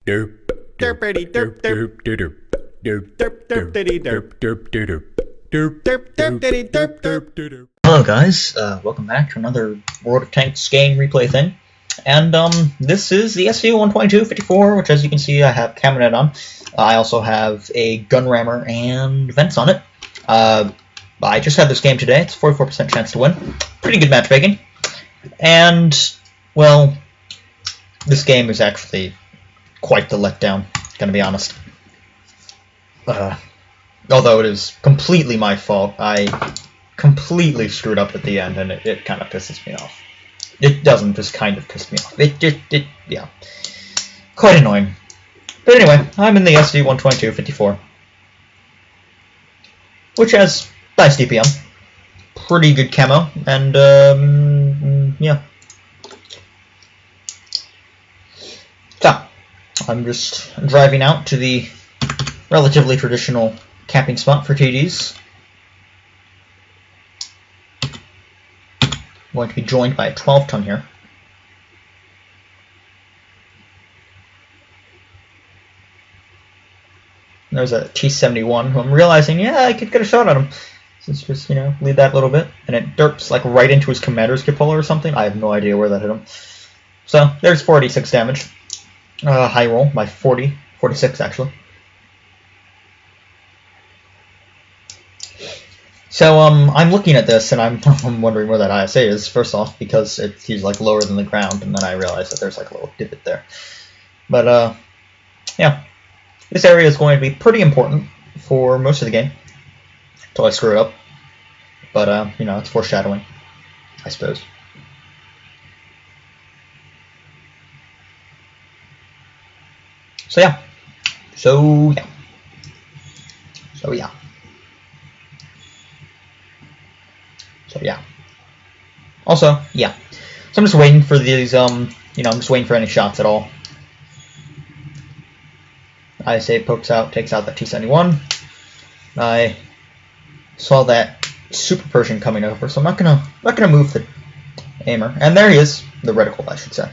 Derp, derpity derp derp derp derp derp derpity derp derp derp derp derp derpity derp derp derp. Hello guys, welcome back to another World of Tanks game replay thing. And this is the SU-122-54, which as you can see I have Cabinet on. I also have a gun rammer and vents on it. I just had this game today. It's a 44% chance to win. Pretty good matchmaking. And, well, this game is actually quite the letdown, gonna be honest. Although it is completely my fault. I completely screwed up at the end, and it kind of pisses me off. It doesn't just kind of piss me off. Yeah. Quite annoying. But anyway, I'm in the SU-122-54, which has nice DPM, pretty good camo, and, yeah. So, I'm just driving out to the relatively traditional camping spot for TDs. I'm going to be joined by a 12-ton here. There's a T-71 who I'm realizing, yeah, I could get a shot at him. So let's just, lead that a little bit. And it derps like right into his commander's cupola or something. I have no idea where that hit him. So there's 46 damage. High roll by 46 actually. So I'm looking at this and I'm wondering where that ISA is. First off, because he's like lower than the ground, and then I realize that there's like a little divot there. But yeah, this area is going to be pretty important for most of the game until I screw it up. But it's foreshadowing, I suppose. So yeah. Also, yeah. So I'm just waiting for these, I'm just waiting for any shots at all. ISA pokes out, takes out that T-71. I saw that Super Pershing coming over, so I'm not gonna move the aimer. And there he is, the reticle, I should say.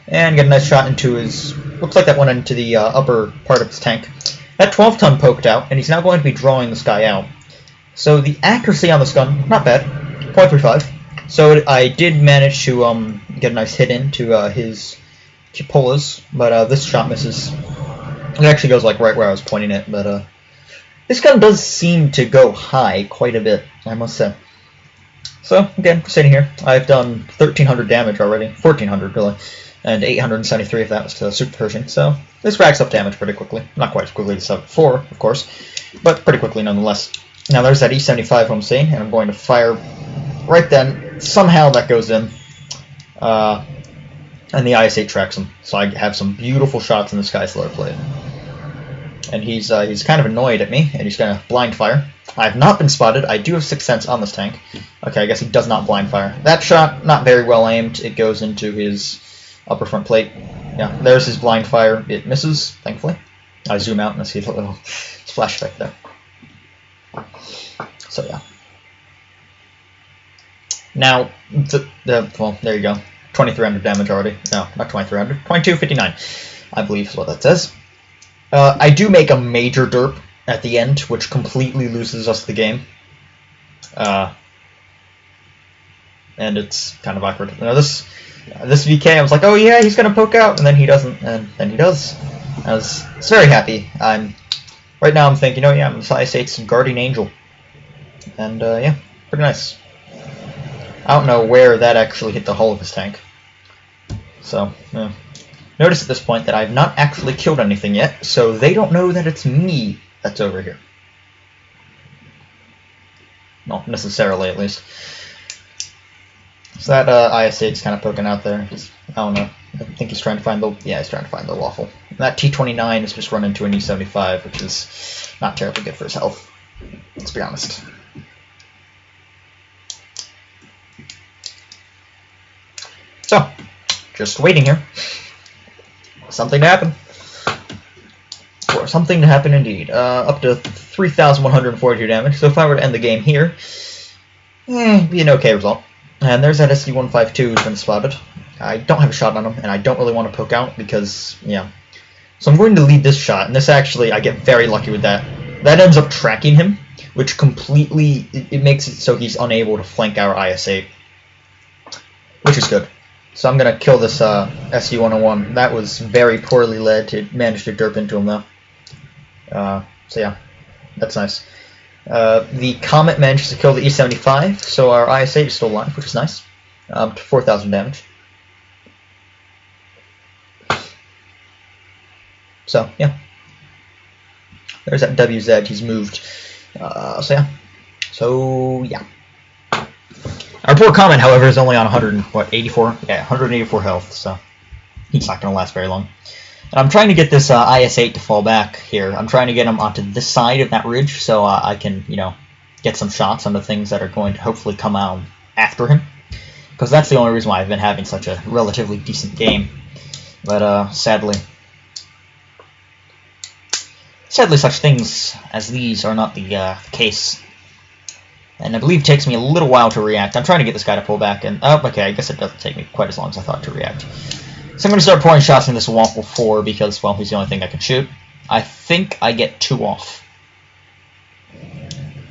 And get a nice shot into his, looks like that went into the upper part of his tank. That 12-ton poked out, and he's now going to be drawing this guy out. So the accuracy on this gun, not bad, 0.35. So I did manage to get a nice hit into his cupolas, but this shot misses. It actually goes like right where I was pointing it, but this gun does seem to go high quite a bit, I must say. So again, sitting here, I've done 1,300 damage already, 1,400 really, and 873 if that was to Super Pershing. So this racks up damage pretty quickly, not quite as quickly as 4, of course, but pretty quickly nonetheless. Now there's that E75 I'm seeing, and I'm going to fire right then. Somehow that goes in, and the IS-8 tracks him. So I have some beautiful shots in the Sky Slayer plate. And he's kind of annoyed at me, and he's going to blind fire. I have not been spotted. I do have 6th Sense on this tank. Okay, I guess he does not blind fire. That shot, not very well aimed. It goes into his upper front plate. Yeah, there's his blind fire. It misses, thankfully. I zoom out and I see a little splash effect there. So yeah. Now, well, there you go. 2,300 damage already. No, not 2,300. 2,259, I believe is what that says. I do make a major derp at the end, which completely loses us the game. And it's kind of awkward. This VK, I was like, oh yeah, he's going to poke out, and then he doesn't, and then he does. I was very happy. Right now I'm thinking, oh yeah, I'm IS-8's Guardian Angel. And yeah, pretty nice. I don't know where that actually hit the hull of his tank. So, yeah. Notice at this point that I've not actually killed anything yet, so they don't know that it's me that's over here. Not necessarily, at least. So that IS-8's kind of poking out there. I don't know. I think he's trying to find he's trying to find the waffle. And that T-29 has just run into an E-75, which is not terribly good for his health. Let's be honest. So, just waiting here. Something to happen. For something to happen indeed. Up to 3,142 damage. So if I were to end the game here, be an okay result. And there's that SU-152 who's been spotted. I don't have a shot on him, and I don't really want to poke out because, yeah, So I'm going to lead this shot, and this actually, I get very lucky with that. That ends up tracking him, which completely, it makes it so he's unable to flank our IS-8, which is good. So I'm going to kill this SU-101. That was very poorly led to manage to derp into him, though. So yeah, that's nice. The Comet manages to kill the E-75, so our IS-8 is still alive, which is nice. To 4,000 damage. So, yeah. There's that WZ, he's moved. So yeah. Our poor Comet, however, is only on 184? Yeah, 184 health, so he's not going to last very long. And I'm trying to get this IS-8 to fall back here. I'm trying to get him onto this side of that ridge so I can, you know, get some shots on the things that are going to hopefully come out after him. Because that's the only reason why I've been having such a relatively decent game. But sadly, such things as these are not the case. And I believe it takes me a little while to react. I'm trying to get this guy to pull back, and oh, okay, I guess it doesn't take me quite as long as I thought to react. So I'm going to start pouring shots in this Waffle 4 because, well, he's the only thing I can shoot. I think I get 2 off.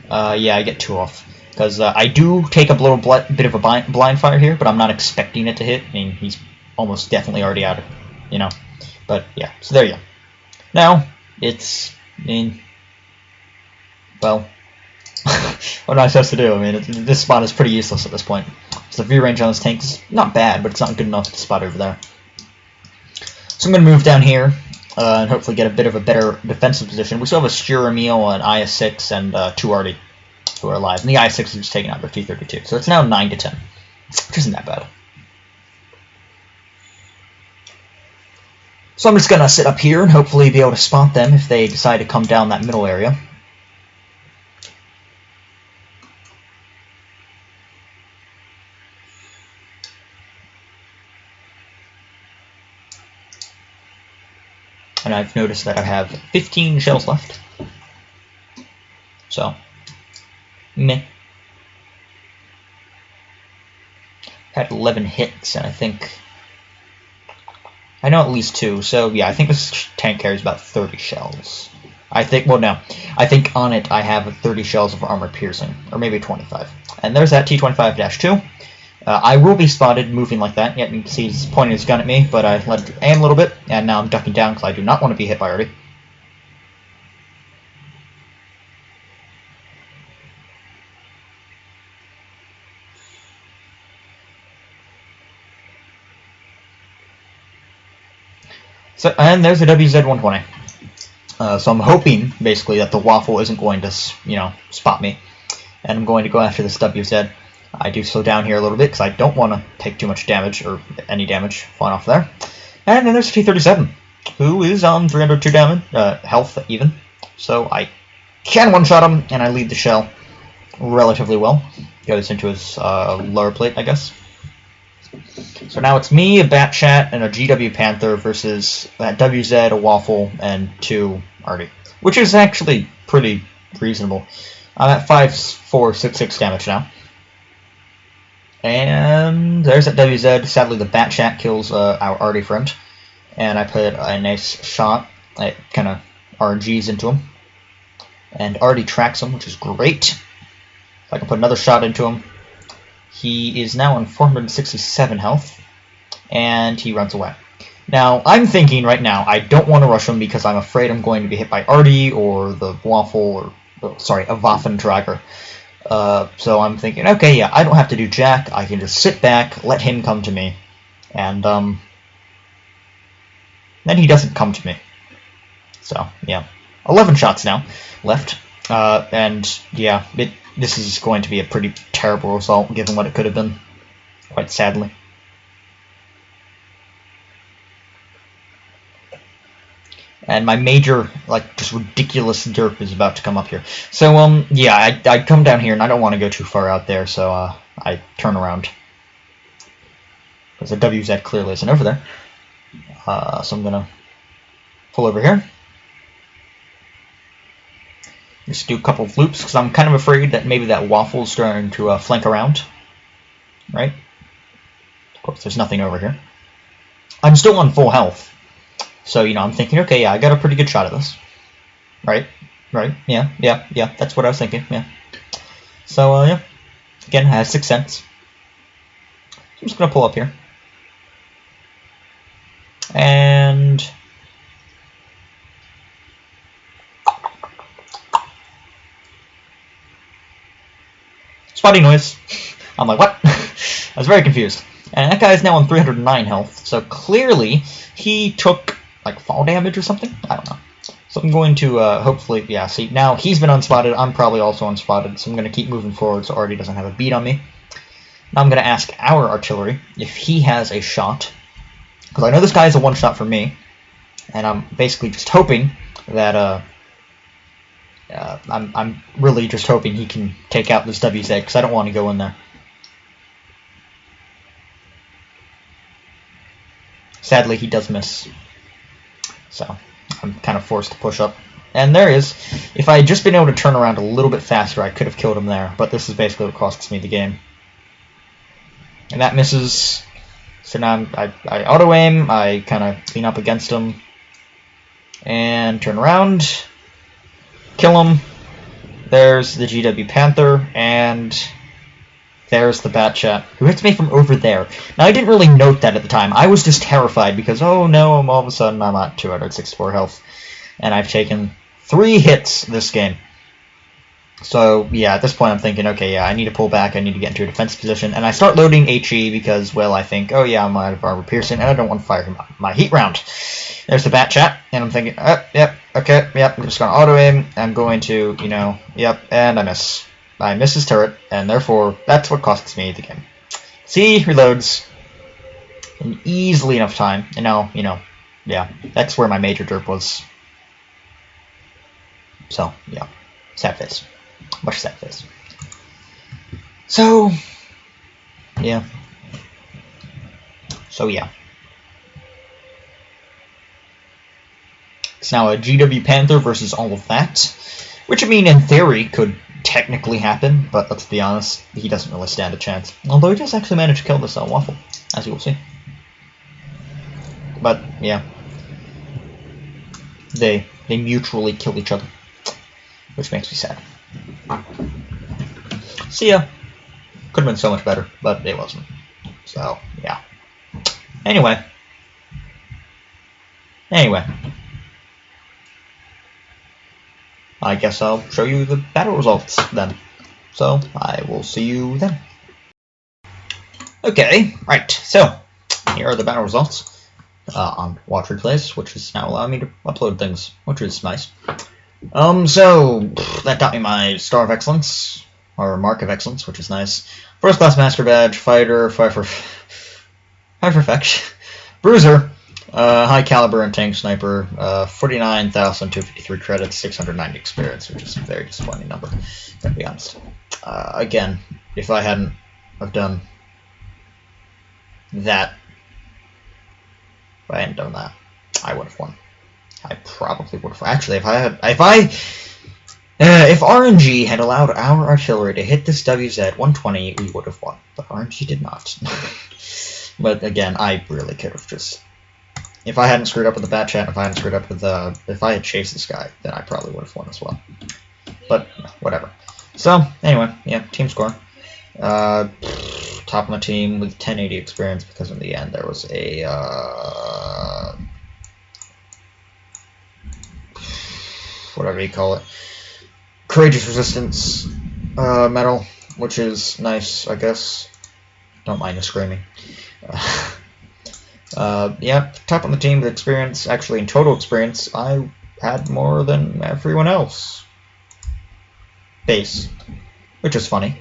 Yeah, I get 2 off. Because I do take a little bit of a blind fire here, but I'm not expecting it to hit. I mean, he's almost definitely already out of, you know. But, yeah, so there you go. Now, it's, I mean, well, what am I supposed to do? I mean, this spot is pretty useless at this point. So the view range on this tank is not bad, but it's not good enough to spot over there. So I'm going to move down here and hopefully get a bit of a better defensive position. We still have a Sturemil, an IS-6, and 2 Arty who are alive. And the IS-6 is just taking out their T-32. So it's now 9-10, which isn't that bad. So I'm just going to sit up here and hopefully be able to spot them if they decide to come down that middle area. And I've noticed that I have 15 shells left. So, meh. Had 11 hits, and I know at least 2, so yeah, I think this tank carries about 30 shells. I think on it I have 30 shells of armor piercing, or maybe 25. And there's that T-25-2. I will be spotted moving like that. Yet you can see he's pointing his gun at me, but I let it aim a little bit, and now I'm ducking down because I do not want to be hit by Arty. So, and there's a WZ-120. So I'm hoping, basically, that the Waffle isn't going to, you know, spot me. And I'm going to go after this WZ. I do slow down here a little bit because I don't want to take too much damage, or any damage flying off there. And then there's T-37, who is on 302 damage, health even. So I can one-shot him, and I lead the shell relatively well. Goes into his lower plate, I guess. So now it's me, a Batchat, and a GW Panther versus that WZ, a Waffle, and 2 Arty, which is actually pretty reasonable. I'm at 5,466 damage now. And there's that WZ. Sadly, the Batchat kills our Arty friend. And I put a nice shot. It kind of RNGs into him. And Arty tracks him, which is great. If I can put another shot into him. He is now on 467 health. And he runs away. Now, I'm thinking right now, I don't want to rush him because I'm afraid I'm going to be hit by Arty or the Waffle, or, sorry, a Waffentrager. So I'm thinking, okay, yeah, I don't have to do jack. I can just sit back, let him come to me, and then he doesn't come to me. So yeah, 11 shots now left, and yeah, this is going to be a pretty terrible result given what it could have been, quite sadly. And my major, like, just ridiculous derp is about to come up here. So, yeah, I come down here, and I don't want to go too far out there, so, I turn around. Because the WZ clearly isn't over there. So I'm gonna pull over here. Just do a couple of loops, because I'm kind of afraid that maybe that Waffle's starting to flank around. Right? Of course, there's nothing over here. I'm still on full health. So, you know, I'm thinking, okay, yeah, I got a pretty good shot at this. Right? Yeah, that's what I was thinking, yeah. So, yeah. Again, I have 6 cents. I'm just going to pull up here. And... spotty noise. I'm like, what? I was very confused. And that guy is now on 309 health, so clearly he took, like, fall damage or something? I don't know. So I'm going to, hopefully, yeah, see, now he's been unspotted, I'm probably also unspotted, so I'm going to keep moving forward so Artie doesn't have a beat on me. Now I'm going to ask our artillery if he has a shot, because I know this guy is a one-shot for me, and I'm basically just hoping that, I'm really just hoping he can take out this WZ, because I don't want to go in there. Sadly, he does miss. So, I'm kind of forced to push up. And there he is. If I had just been able to turn around a little bit faster, I could have killed him there. But this is basically what costs me the game. And that misses. So now I auto-aim, I kind of clean up against him. And turn around. Kill him. There's the GW Panther. And... there's the Batchat, who hits me from over there. Now, I didn't really note that at the time. I was just terrified because, oh no, all of a sudden I'm at 264 health. And I've taken 3 hits this game. So, yeah, at this point I'm thinking, okay, yeah, I need to pull back, I need to get into a defensive position. And I start loading HE because, well, I think, oh yeah, I'm out of armor piercing, and I don't want to fire my heat round. There's the Batchat, and I'm thinking, yep, okay, yep, I'm just going to auto-aim. I'm going to, you know, yep, and I miss. I miss his turret, and therefore, that's what costs me the game. See, reloads in easily enough time, and now, you know, yeah, that's where my major derp was. So, yeah, sad face. Much sad face. So, yeah. It's now a GW Panther versus all of that, which I mean, in theory, could technically happen, but let's be honest, he doesn't really stand a chance. Although he does actually manage to kill this Waffle, as you will see. But, yeah. They mutually kill each other, which makes me sad. See ya. Could have been so much better, but it wasn't. So, yeah. Anyway. I guess I'll show you the battle results then. So, I will see you then. Okay, right, so, here are the battle results on Watch Replays, which is now allowing me to upload things, which is nice. So, that got me my Star of Excellence, or Mark of Excellence, which is nice. First Class Master Badge, Fighter, Fight for Fetch, Bruiser, High Caliber and Tank Sniper, 49,253 credits, 690 experience, which is a very disappointing number, to be honest. Again, if I hadn't have done that, I would have won. I probably would have. Actually, if RNG had allowed our artillery to hit this WZ-120, we would have won. But RNG did not. But again, I really could have just. If I hadn't screwed up with the Batchat, if I hadn't screwed up with if I had chased this guy, then I probably would have won as well. But whatever. So anyway, yeah, team score. Top of my team with 1080 experience because in the end there was a whatever you call it, courageous resistance medal, which is nice, I guess. Don't mind the screaming. Yeah, top on the team with experience. Actually, in total experience, I had more than everyone else. Base, which is funny.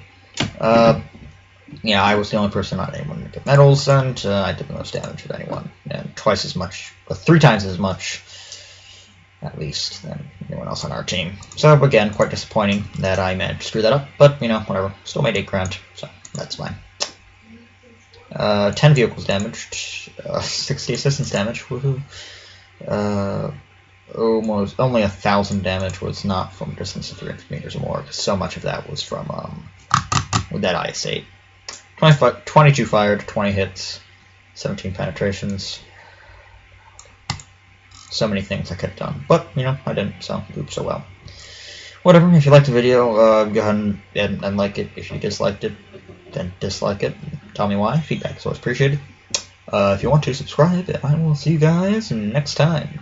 Yeah, I was the only person not anyone to get medals, and I did the most damage with anyone, and twice as much, 3 times as much, at least, than anyone else on our team. So again, quite disappointing that I managed to screw that up, but you know, whatever. Still made 8 grand, so that's fine. 10 vehicles damaged, 60 assistance damage, woohoo. Almost only 1,000 damage was not from a distance of 300 meters or more, because so much of that was from with that IS-8. 22 fired, 20 hits, 17 penetrations. so many things I could have done. But, you know, I didn't, so oops, oh well. Whatever, if you liked the video, go ahead and like it. If you disliked it, then dislike it. Tell me why. Feedback is always appreciated. If you want to subscribe, I will see you guys next time.